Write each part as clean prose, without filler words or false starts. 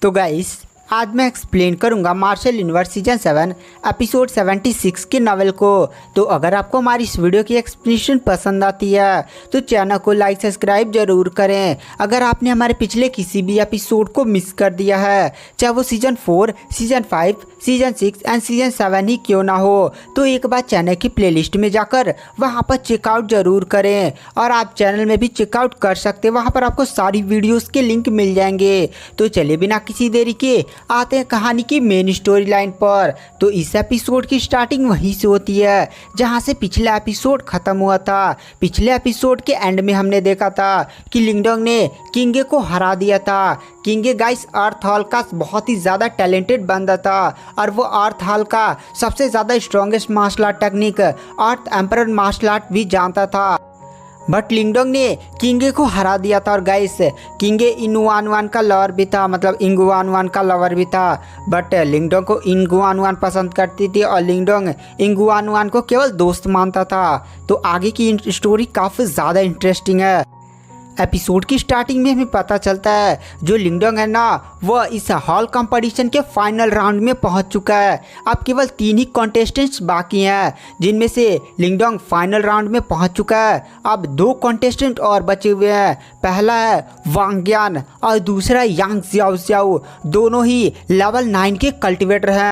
तो गाइस आज मैं एक्सप्लेन करूंगा मार्शल यूनिवर्स सीजन 7 एपिसोड 76 के नॉवेल को। तो अगर आपको हमारी इस वीडियो की एक्सप्लेनेशन पसंद आती है तो चैनल को लाइक सब्सक्राइब जरूर करें। अगर आपने हमारे पिछले किसी भी एपिसोड को मिस कर दिया है, चाहे वो season 4, season 5, season 6 and season 7 ही क्यों ना हो, तो एक बार चैनल की प्लेलिस्ट में जाकर वहाँ पर चेकआउट जरूर करें। और आप चैनल में भी चेकआउट कर सकते हैं, वहाँ पर आपको सारी वीडियोस के लिंक मिल जाएंगे। तो चलिए बिना किसी देरी के आते हैं कहानी की मेन स्टोरी लाइन पर। तो इस एपिसोड की स्टार्टिंग वहीं से होती है जहां से पिछला एपिसोड खत्म हुआ था। पिछले एपिसोड के एंड में हमने देखा था कि लिंगडोंग ने किंगे को हरा दिया था। किंगे गाइस अर्थ हॉल का बहुत ही ज़्यादा टैलेंटेड बंदा था और वो अर्थ हॉल का सबसे ज़्यादा स्ट्रॉन्गेस्ट मार्शल आर्ट टेक्निक अर्थ एम्परर मार्शल आर्ट भी जानता था। बट लिंगडोंग ने किंगे को हरा दिया था। और गाइस किंगे इनुआनवान का लवर भी था, मतलब इंगुआनवान का लवर भी था। बट लिंगडोंग को इंगुआनवान पसंद करती थी और लिंगडोंग इंगुआनवान को केवल दोस्त मानता था। तो आगे की स्टोरी काफ़ी ज़्यादा इंटरेस्टिंग है। एपिसोड की स्टार्टिंग में हमें पता चलता है जो लिंगडोंग है ना, वह इस हॉल कंपटीशन के फाइनल राउंड में पहुंच चुका है। अब केवल 3 ही कॉन्टेस्टेंट्स बाकी हैं, जिनमें से लिंगडोंग फाइनल राउंड में पहुंच चुका है। अब 2 कॉन्टेस्टेंट और बचे हुए हैं। पहला है वांग यान और दूसरा यांग जियाओ जियाओ। दोनों ही लेवल 9 के कल्टिवेटर हैं।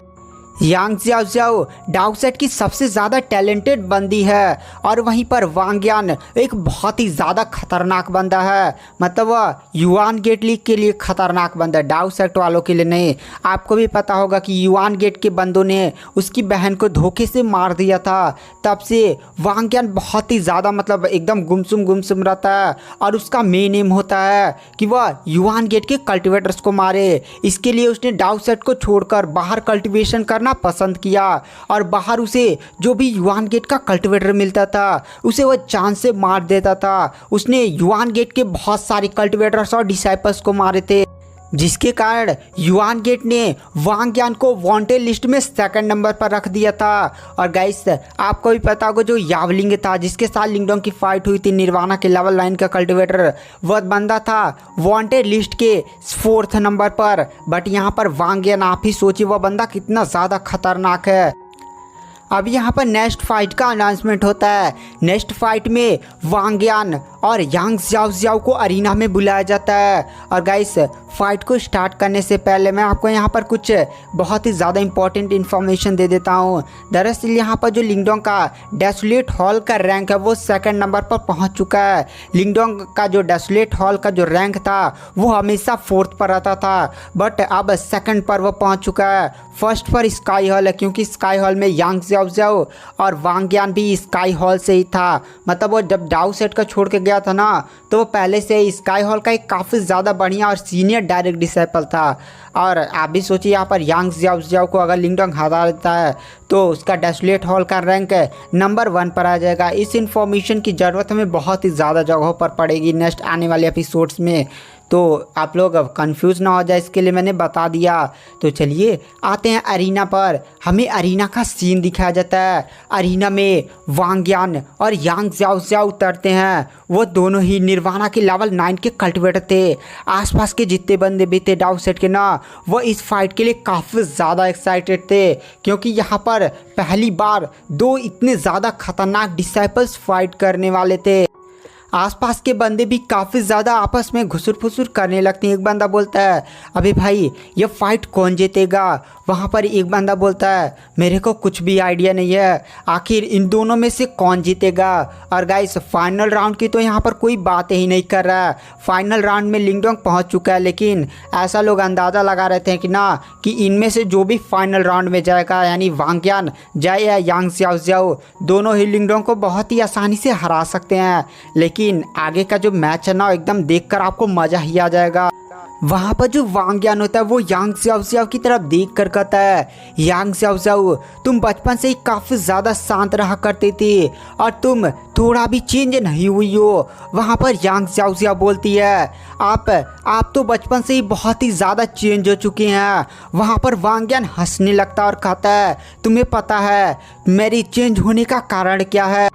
यांग जियाओ जियाओ डाउसेट की सबसे ज़्यादा टैलेंटेड बंदी है और वहीं पर वांग यान एक बहुत ही ज़्यादा खतरनाक बंदा है। मतलब वह युआन गेट लीग के लिए खतरनाक बंदा है, डाउसेट वालों के लिए नहीं। आपको भी पता होगा कि युआन गेट के बंदों ने उसकी बहन को धोखे से मार दिया था। तब से वांग यान बहुत ही ज़्यादा मतलब एकदम गुमसुम रहता है और उसका मेन एम होता है कि वह युआन गेट के कल्टिवेटर्स को मारे। इसके लिए उसने डाउसेट को छोड़कर बाहर कल्टिवेशन करना पसंद किया और बाहर उसे जो भी युआन गेट का कल्टिवेटर मिलता था उसे वह जान से मार देता था। उसने युआन गेट के बहुत सारे कल्टिवेटर्स और डिसाइपल्स को मारे थे, जिसके कारण युआन गेट ने वांग यान को वांटेड लिस्ट में 2nd नंबर पर रख दिया था। और गाइस आपको भी पता होगा जो यावलिंग था जिसके साथ लिंगडोंग की फाइट हुई थी निर्वाणा के लेवल 9 का कल्टिवेटर, वह बंदा था वांटेड लिस्ट के 4th नंबर पर। बट यहाँ पर वांग यान, आप ही सोचिए वह बंदा कितना ज़्यादा खतरनाक है। अब यहाँ पर नेक्स्ट फाइट का अनाउंसमेंट होता है। नेक्स्ट फाइट में वांग यान और यांग जियाओ जियाओ को अरीना में बुलाया जाता है। और गाइस फाइट को स्टार्ट करने से पहले मैं आपको यहाँ पर कुछ बहुत ही ज़्यादा इंपॉर्टेंट इन्फॉर्मेशन दे देता हूँ। दरअसल यहाँ पर जो लिंगडोंग का डेसोलेट हॉल का रैंक है वो 2nd नंबर पर पहुँच चुका है। लिंगडोंग का जो डेसोलेट हॉल का जो रैंक था वो हमेशा 4th पर रहता था, बट अब 2nd पर वो पहुँच चुका है। फर्स्ट पर स्काई हॉल है, क्योंकि स्काई हॉल में यांग जियाओ जियाओ और वांग यान भी स्काई हॉल से ही था। मतलब वो जब डाउसेट का छोड़ के गया था ना, तो वो पहले से स्काई हॉल का एक काफ़ी ज़्यादा बढ़िया और सीनियर डायरेक्ट डिसाइपल था। और आप भी सोचिए यहाँ पर यांग जियाओ जियाओ को अगर लिंगडोंग हरा देता है तो उसका डेसोलेट हॉल का रैंक नंबर 1 पर आ जाएगा। इस इन्फॉर्मेशन की ज़रूरत हमें बहुत ही ज़्यादा जगहों पर पड़ेगी नेक्स्ट आने वाले एपिसोड्स में, तो आप लोग अब कंफ्यूज ना हो जाए, इसके लिए मैंने बता दिया। तो चलिए आते हैं अरीना पर। हमें अरीना का सीन दिखाया जाता है। अरीना में वांग यान और यांग जियाओ जियाओ उतरते हैं। वो दोनों ही निर्वाणा के लेवल 9 के कल्टिवेटर थे। आसपास के जितने बंदे भी थे डाउसेट के ना, वो इस फाइट के लिए काफ़ी ज़्यादा एक्साइटेड थे, क्योंकि यहाँ पर पहली बार 2 इतने ज़्यादा खतरनाक डिसाइपल्स फाइट करने वाले थे। आसपास के बंदे भी काफ़ी ज़्यादा आपस में घुसुर फुसुर करने लगते हैं। एक बंदा बोलता है अबे भाई ये फाइट कौन जीतेगा। वहाँ पर एक बंदा बोलता है मेरे को कुछ भी आइडिया नहीं है, आखिर इन दोनों में से कौन जीतेगा। और गाइस फाइनल राउंड की तो यहाँ पर कोई बात ही नहीं कर रहा है। फाइनल राउंड में लिंगडोंग पहुँच चुका है, लेकिन ऐसा लोग अंदाज़ा लगा रहे थे कि ना कि इनमें से जो भी फाइनल राउंड में जाएगा, यानी वांग यान जाए या यांग जियाओ जियाओ, दोनों ही लिंगडोंग को बहुत ही आसानी से हरा सकते हैं। लेकिन आगे का जो मैच है ना, एकदम देखकर आपको मज़ा ही आ जाएगा। वहाँ पर जो वांग यान होता है वो यांग जियाओ जियाओ की तरफ देख कर कहता है यांग जियाओ जियाओ तुम बचपन से ही काफ़ी ज़्यादा शांत रहा करती थी और तुम थोड़ा भी चेंज नहीं हुई हो। वहाँ पर यांग जियाओ जियाओ बोलती है आप तो बचपन से ही बहुत ही ज़्यादा चेंज हो चुके हैं। वहाँ पर वांग यान हंसने लगता और कहता है तुम्हें पता है मेरी चेंज होने का कारण क्या है।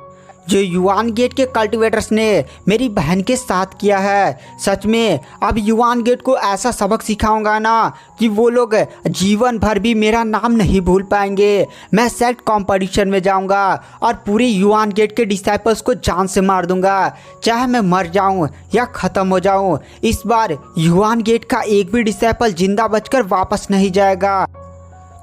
जो युआन गेट के कल्टिवेटर्स ने मेरी बहन के साथ किया है। सच में अब युआन गेट को ऐसा सबक सिखाऊंगा ना कि वो लोग जीवन भर भी मेरा नाम नहीं भूल पाएंगे। मैं सेट कंपटीशन में जाऊंगा और पूरे युआन गेट के डिसाइपल्स को जान से मार दूंगा, चाहे मैं मर जाऊं या ख़त्म हो जाऊं। इस बार युआन गेट का एक भी डिसाइपल जिंदा बचकर वापस नहीं जाएगा।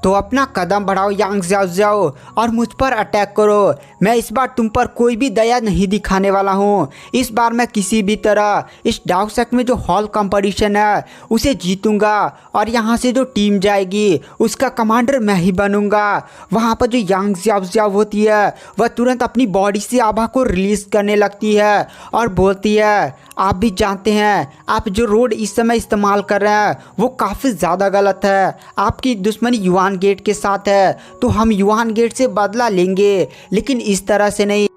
तो अपना कदम बढ़ाओ यांग ज़ियाओ ज़ियाओ और मुझ पर अटैक करो। मैं इस बार तुम पर कोई भी दया नहीं दिखाने वाला हूँ। इस बार मैं किसी भी तरह इस डार्क सेक्ट में जो हॉल कंपटीशन है उसे जीतूंगा और यहाँ से जो टीम जाएगी उसका कमांडर मैं ही बनूंगा। वहाँ पर जो यांग ज़ियाओ ज़ियाओ होती है वह तुरंत अपनी बॉडी से आभा को रिलीज़ करने लगती है और बोलती है, आप भी जानते हैं आप जो रोड इस समय इस्तेमाल कर रहे हैं वो काफ़ी ज़्यादा गलत है। आपकी दुश्मनी युआन गेट के साथ है तो हम युआन गेट से बदला लेंगे, लेकिन इस तरह से नहीं।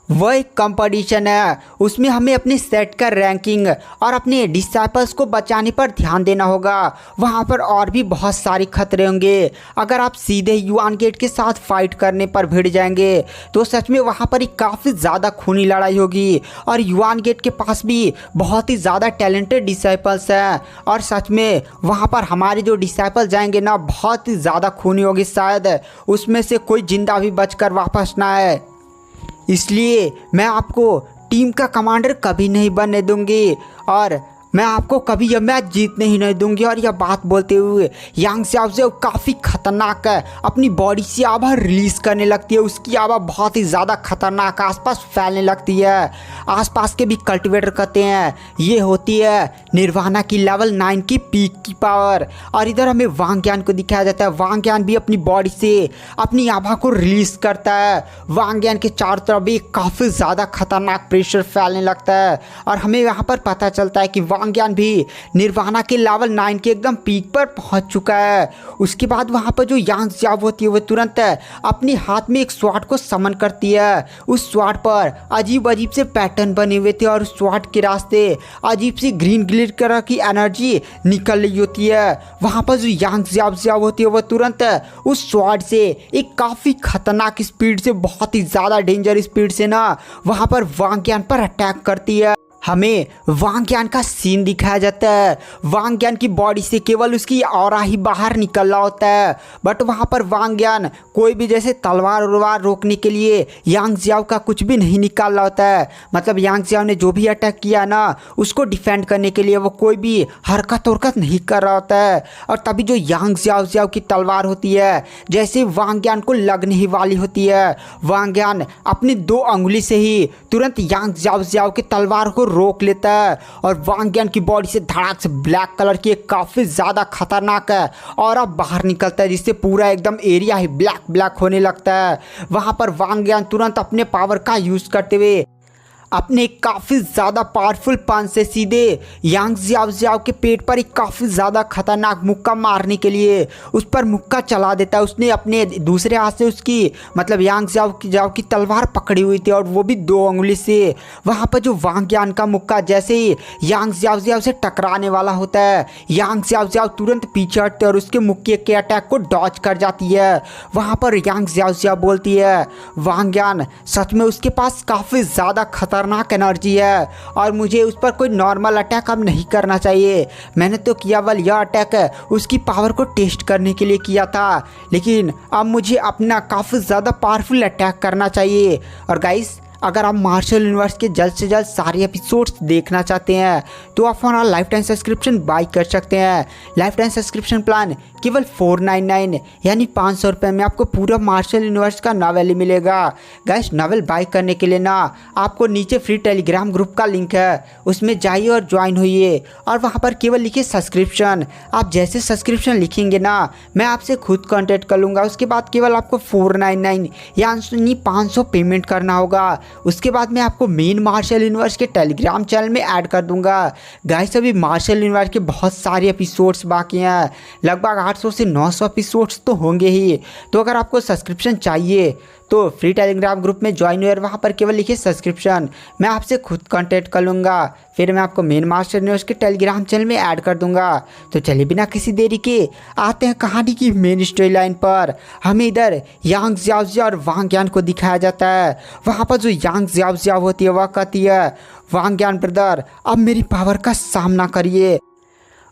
वह एक कंपटीशन है, उसमें हमें अपने सेट का रैंकिंग और अपने डिसाइपल्स को बचाने पर ध्यान देना होगा। वहाँ पर और भी बहुत सारे खतरे होंगे। अगर आप सीधे युआन गेट के साथ फाइट करने पर भिड़ जाएंगे तो सच में वहाँ पर काफ़ी ज़्यादा खूनी लड़ाई होगी और युआन गेट के पास भी बहुत ही ज़्यादा टैलेंटेड डिसाइपल्स हैं और सच में वहाँ पर हमारे जो डिसाइपल जाएंगे ना बहुत ही ज़्यादा खूनी होगी। शायद उसमें से कोई जिंदा भी बचकर वापस ना आए। इसलिए मैं आपको टीम का कमांडर कभी नहीं बनने दूंगी और मैं आपको कभी यह मैच जीतने ही नहीं दूंगी। और यह बात बोलते हुए यांग ज़ियाओ ज़ियाओ काफ़ी खतरनाक है, अपनी बॉडी से आभा रिलीज़ करने लगती है। उसकी आभा बहुत ही ज़्यादा खतरनाक आसपास फैलने लगती है। आसपास के भी कल्टिवेटर कहते हैं ये होती है निर्वाणा की लेवल 9 की पीक की पावर। और इधर हमें वांग यान को दिखाया जाता है। वांग यान भी अपनी बॉडी से अपनी आभा को रिलीज़ करता है। वांग यान के चारों तरफ भी काफ़ी ज़्यादा खतरनाक प्रेशर फैलने लगता है और हमें यहाँ पर पता चलता है कि वांग यान भी निर्वाणा के लेवल 9 के एकदम पीक पर पहुंच चुका है। उसके बाद वहां पर जो यांग ज़ियाओ होती है वो तुरंत अपने हाथ में एक स्वॉर्ड को समन करती है। उस स्वॉर्ड पर अजीब अजीब से पैटर्न बने हुए थे और उस स्वॉर्ड के रास्ते अजीब सी ग्रीन ग्लिटर कलर की एनर्जी निकल रही होती है। वहां पर जो यांग ज़ियाओ होती है वो तुरंत उस स्वॉर्ड से एक काफ़ी खतरनाक स्पीड से, बहुत ही ज़्यादा डेंजर स्पीड से ना वहां पर वांग यान पर अटैक करती है। हमें वांग यान का सीन दिखाया जाता है। वांग यान की बॉडी से केवल उसकी ऑरा ही बाहर निकल रहा होता है, बट वहाँ पर वांग यान कोई भी जैसे तलवार उलवार रोकने के लिए यांग ज़ियाओ का कुछ भी नहीं निकाल रहा होता है। मतलब यांग ज़ियाओ ने जो भी अटैक किया ना उसको डिफेंड करने के लिए वो कोई भी हरकत उरकत नहीं कर रहा होता है। और तभी जो यांग ज़ियाओ की तलवार होती है जैसे वांग यान को लगने ही वाली होती है, वांग यान अपनी 2 अंगुली से ही तुरंत यांग ज़ियाओ की तलवार को रोक लेता है और वांग यान की बॉडी से धड़ाक से ब्लैक कलर की एक काफ़ी ज़्यादा खतरनाक है और अब बाहर निकलता है जिससे पूरा एकदम एरिया ही ब्लैक होने लगता है। वहाँ पर वांग यान तुरंत अपने पावर का यूज़ करते हुए अपने काफ़ी ज़्यादा पावरफुल पंच से सीधे यांग ज़ियाओ के पेट पर एक काफ़ी ज़्यादा खतरनाक मुक्का मारने के लिए उस पर मुक्का चला देता है। उसने अपने दूसरे हाथ से उसकी मतलब यांग ज़ियाओ की तलवार पकड़ी हुई थी और वो भी 2 उंगली से। वहाँ पर जो वांग यान का मुक्का जैसे ही यांग ज़ियाओ से टकराने वाला होता है, यांग ज़ियाओ तुरंत पीछे हटते और उसके मुक्के के अटैक को डॉज कर जाती है। वहाँ पर यांग ज़ियाओ बोलती है वांग यान सच में उसके पास काफ़ी ज़्यादा खतरनाक एनर्जी है और मुझे उस पर कोई नॉर्मल अटैक अब नहीं करना चाहिए। मैंने तो केवल यह अटैक उसकी पावर को टेस्ट करने के लिए किया था, लेकिन अब मुझे अपना काफ़ी ज़्यादा पावरफुल अटैक करना चाहिए। और गाइस अगर आप मार्शल यूनिवर्स के जल्द से जल्द सारे एपिसोड्स देखना चाहते हैं तो आप हमारा लाइफ टाइम सब्सक्रिप्शन बाई कर सकते हैं। लाइफ टाइम सब्सक्रिप्शन प्लान केवल 499 यानी 500 रुपये में आपको पूरा मार्शल यूनिवर्स का नावल ही मिलेगा। गाइस नावल बाई करने के लिए ना आपको नीचे फ्री टेलीग्राम ग्रुप का लिंक है, उसमें जाइए और ज्वाइन होइए और वहाँ पर केवल लिखिए सब्सक्रिप्शन। आप जैसे सब्सक्रिप्शन लिखेंगे ना मैं आपसे खुद कॉन्टेक्ट कर लूँगा। उसके बाद केवल आपको 499 यानी 500 पेमेंट करना होगा। उसके बाद मैं आपको मेन मार्शल यूनिवर्स के टेलीग्राम चैनल में ऐड कर दूंगा। गाइस अभी मार्शल यूनिवर्स के बहुत सारे एपिसोड्स बाकी हैं, लगभग 800 से 900 एपिसोड्स तो होंगे ही। तो अगर आपको सब्सक्रिप्शन चाहिए तो फ्री टेलीग्राम ग्रुप में ज्वाइन हुए और वहाँ पर केवल लिखिए सब्सक्रिप्शन, मैं आपसे खुद कांटेक्ट कर लूँगा, फिर मैं आपको मेन मास्टर न्यूज़ के टेलीग्राम चैनल में ऐड कर दूंगा। तो चलिए बिना किसी देरी के आते हैं कहानी की मेन स्टोरी लाइन पर। हमें इधर यांग ज़ियाओ और वांग यान को दिखाया जाता है। वहाँ पर जो यांग ज़ियाओ होती है वह कहती है, वांग यान ब्रदर अब मेरी पावर का सामना करिए।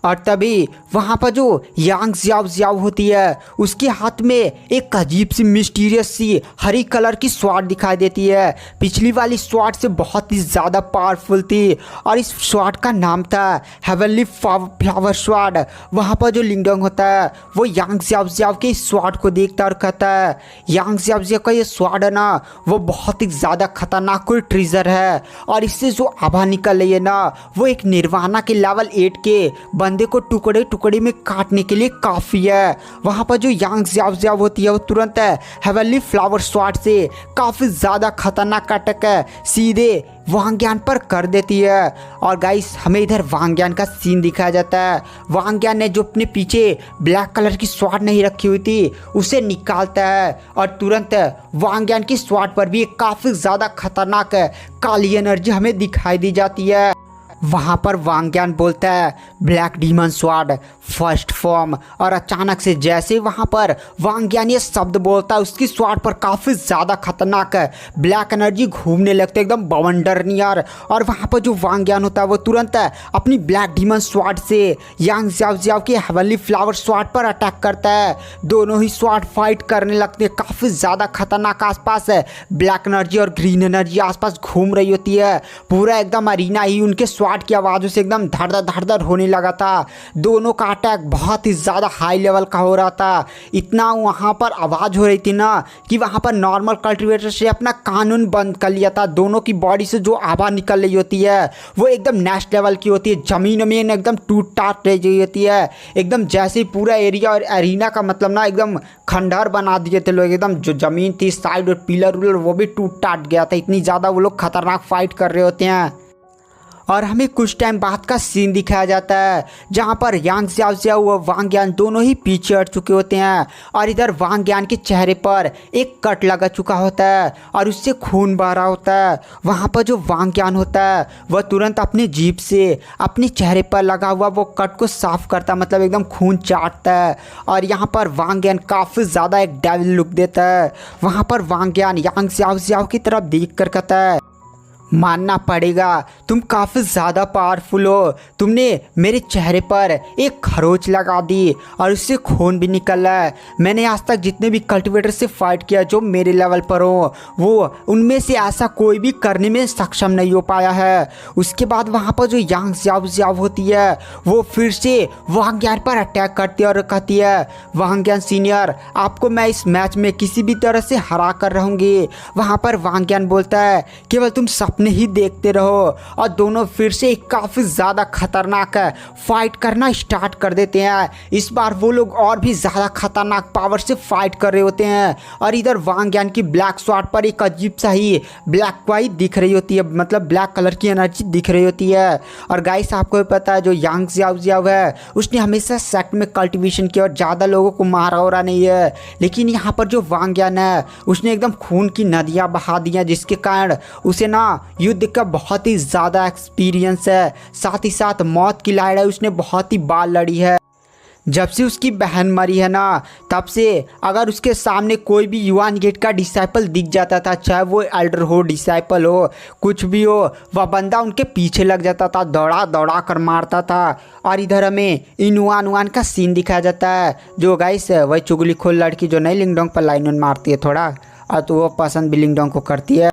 और तभी वहाँ पर जो यांग ज़ियाओ होती है उसके हाथ में एक अजीब सी मिस्टीरियस सी हरी कलर की स्वॉर्ड दिखाई देती है। पिछली वाली स्वॉर्ड से बहुत ही ज़्यादा पावरफुल थी और इस स्वॉर्ड का नाम था हेवनली फ्लावर स्वॉर्ड। वहाँ पर जो लिंगडोंग होता है वो यांग ज़ियाओ के इस स्वॉर्ड को देखता और कहता है, यांग ज़ियाओ का ये स्वॉर्ड है ना वो बहुत ही ज़्यादा खतरनाक कोई ट्रेजर है और इससे जो आभा निकल रही है ना वो एक निर्वाणा के लेवल 8 के बंदे को टुकड़े टुकड़े में काटने के लिए काफ़ी है। वहाँ पर जो यांग ज़ियाओ होती है वो तुरंत हेवनली फ्लावर स्वॉर्ड से काफ़ी ज़्यादा खतरनाक अटैक सीधे वांग यान पर कर देती है। और गाइस हमें इधर वांग यान का सीन दिखाया जाता है। वांग यान ने जो अपने पीछे ब्लैक कलर की स्वॉर्ड नहीं रखी हुई थी उसे निकालता है और तुरंत वांग यान की स्वॉर्ड पर भी काफ़ी ज़्यादा खतरनाक काली एनर्जी हमें दिखाई दी जाती है। वहाँ पर वांग यान बोलता है, black demon sword first form, और अचानक से जैसे वहाँ पर वांग यान ये शब्द बोलता है उसकी स्वॉर्ड पर काफ़ी ज़्यादा खतरनाक ब्लैक एनर्जी घूमने लगते एकदम बवंडर नियर। और वहाँ पर जो वांग यान होता है वो तुरंत अपनी ब्लैक डीमन स्वॉर्ड से यांग ज़ियाओ के हेवनली फ्लावर स्वॉर्ड पर अटैक करता है। दोनों ही स्वॉर्ड फाइट करने लगते हैं, काफ़ी ज़्यादा खतरनाक आसपास ब्लैक एनर्जी और ग्रीन एनर्जी आसपास घूम रही होती है। पूरा एकदम अरीना ही उनके स्वॉर्ड की आवाज़ों से एकदम धड़ होने लगा था। दोनों का अटैक बहुत ही ज़्यादा हाई लेवल का हो रहा था। इतना वहाँ पर आवाज़ हो रही थी ना कि वहाँ पर नॉर्मल कल्टीवेटर से अपना कानून बंद कर लिया था। दोनों की बॉडी से जो आवाज़ निकल रही होती है वो एकदम नेक्स्ट लेवल की होती है। ज़मीन में एकदम टूट टाट रही होती है, एकदम जैसे पूरा एरिया और एरिना का मतलब ना एकदम खंडहर बना दिए थे लोग। एकदम जो ज़मीन थी साइड और पिलर विलर वो भी टूट टाट गया था। इतनी ज़्यादा वो लोग खतरनाक फाइट कर रहे होते हैं। और हमें कुछ टाइम बाद का सीन दिखाया जाता है जहाँ पर यांग ज़ियाओ व वांग यान दोनों ही पीछे हट चुके होते हैं और इधर वांग यान के चेहरे पर एक कट लगा चुका होता है और उससे खून बह रहा होता है। वहाँ पर जो वांग यान होता है वह तुरंत अपने जीभ से अपने चेहरे पर लगा हुआ वो कट को साफ करता है, मतलब एकदम खून चाटता है। और यहाँ पर वांग यान काफ़ी ज़्यादा एक डेविल लुक देता है। वहाँ पर वांग यान यांग ज़ियाओ की तरफ देख कर कहता है, मानना पड़ेगा तुम काफ़ी ज़्यादा पावरफुल हो। तुमने मेरे चेहरे पर एक खरोच लगा दी और उससे खून भी निकल रहा है। मैंने आज तक जितने भी कल्टीवेटर से फाइट किया जो मेरे लेवल पर हो वो उनमें से ऐसा कोई भी करने में सक्षम नहीं हो पाया है। उसके बाद वहाँ पर जो यांग ज़ियाओ होती है वो फिर से वांग यान पर अटैक करती है और कहती है, वांग यान सीनियर आपको मैं इस मैच में किसी भी तरह से हरा कर रहूँगी। वहाँ पर वांग यान बोलता है, केवल तुम अपने ही देखते रहो। और दोनों फिर से काफ़ी ज़्यादा खतरनाक फाइट करना स्टार्ट कर देते हैं। इस बार वो लोग और भी ज़्यादा खतरनाक पावर से फाइट कर रहे होते हैं और इधर वांग यान की ब्लैक स्वॉर्ड पर एक अजीब सा ही ब्लैक वाइट दिख रही होती है, मतलब ब्लैक कलर की एनर्जी दिख रही होती है। और गाइस आपको भी पता है जो यांग ज़ियाओ है उसने हमेशा सेक्ट में कल्टीवेशन किया और ज़्यादा लोगों को मारा हो रहा नहीं है। लेकिन यहाँ पर जो वांग यान है उसने एकदम खून की नदियाँ बहा दी हैं जिसके कारण उसे ना युद्ध का बहुत ही ज़्यादा एक्सपीरियंस है। साथ ही साथ मौत की लड़ाई उसने बहुत ही बार लड़ी है। जब से उसकी बहन मरी है ना तब से अगर उसके सामने कोई भी युआन गेट का डिसाइपल दिख जाता था, चाहे वो एल्डर हो डिसाइपल हो कुछ भी हो, वह बंदा उनके पीछे लग जाता था, दौड़ा दौड़ा कर मारता था। और इधर हमें इनुआन का सीन दिखाया जाता है। जो गाइस वही चुगलीखोर लड़की जो नई लिंगडोंग पर लाइन मारती है थोड़ा, और तो वो पसंद भी लिंगडोंग को करती है।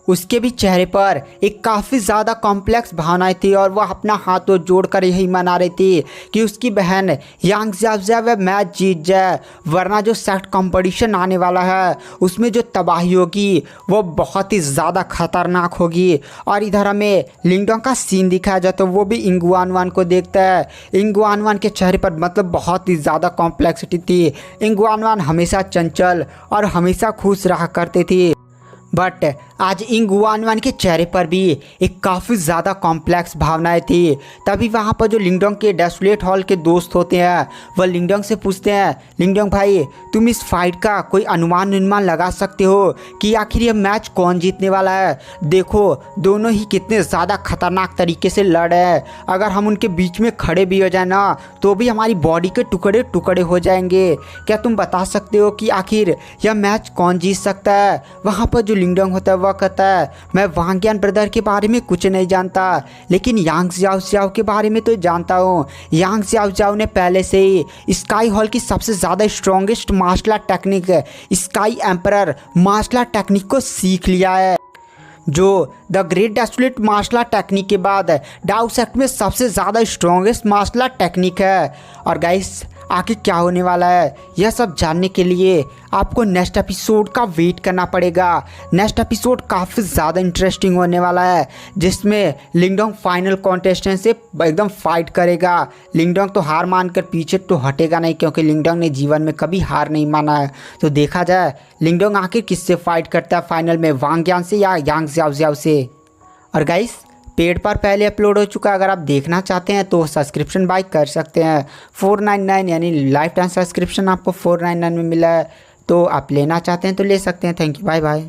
उसके भी चेहरे पर एक काफ़ी ज़्यादा कॉम्प्लेक्स भावनाएं थी और वह अपना हाथों जोड़कर यही मना रही थी कि उसकी बहन यांग ज़ियाओ मैच जीत जाए, वरना जो सेक्ट कंपटीशन आने वाला है उसमें जो तबाही होगी वो बहुत ही ज़्यादा खतरनाक होगी। और इधर हमें लिंगडोंग का सीन दिखाया जाता है, वो भी इंगुआनवान को देखता है। इंगुआनवान के चेहरे पर मतलब बहुत ही ज़्यादा कॉम्प्लेक्सिटी थी। इंगुआनवान हमेशा चंचल और हमेशा खुश रहा करती थी। बट आज इंग वानवान के चेहरे पर भी एक काफ़ी ज़्यादा कॉम्प्लेक्स भावनाएं थी। तभी वहाँ पर जो लिंगडोंग के डेसोलेट हॉल के दोस्त होते हैं वह लिंगडोंग से पूछते हैं, लिंगडोंग भाई तुम इस फाइट का कोई अनुमान लगा सकते हो कि आखिर ये मैच कौन जीतने वाला है? देखो दोनों ही कितने ज़्यादा खतरनाक तरीके से लड़ रहे हैं। अगर हम उनके बीच में खड़े भी हो जाए ना तो भी हमारी बॉडी के टुकड़े टुकड़े हो जाएंगे। क्या तुम बता सकते हो कि आखिर यह मैच कौन जीत सकता है? वहाँ पर जो लिंगडोंग होता है वह कहता है, मैं वांग यान ब्रदर के बारे में कुछ नहीं जानता, लेकिन यांग ज़ियाओ ज़ियाओ के बारे में तो जानता हूँ। यांग ज़ियाओ ज़ियाओ ने पहले से ही स्काई हॉल की सबसे ज़्यादा strongest martial art technique sky emperor martial art technique को सीख लिया है, जो the great desolate martial art technique के बाद डाउ सेक्ट में सबसे ज़्यादा स्ट्रॉन्गेस्ट मार्शल आर्ट टेक्निक है। और गाइस आखिर क्या होने वाला है यह सब जानने के लिए आपको नेक्स्ट एपिसोड का वेट करना पड़ेगा। नेक्स्ट एपिसोड काफ़ी ज़्यादा इंटरेस्टिंग होने वाला है, जिसमें लिंगडोंग फाइनल कॉन्टेस्टेंट से एकदम फाइट करेगा। लिंगडोंग तो हार मानकर पीछे तो हटेगा नहीं, क्योंकि लिंगडोंग ने जीवन में कभी हार नहीं माना है। तो देखा जाए लिंगडोंग आखिर किससे फाइट करता है फाइनल में, वांग यान से या यांग ज़ियाओ ज़ियाओ से। और गाइस पेड पर पहले अपलोड हो चुका है, अगर आप देखना चाहते हैं तो सब्सक्रिप्शन बाय कर सकते हैं। 499 यानी लाइफ टाइम सब्सक्रिप्शन आपको 499 में मिला है, तो आप लेना चाहते हैं तो ले सकते हैं। Thank you, bye bye.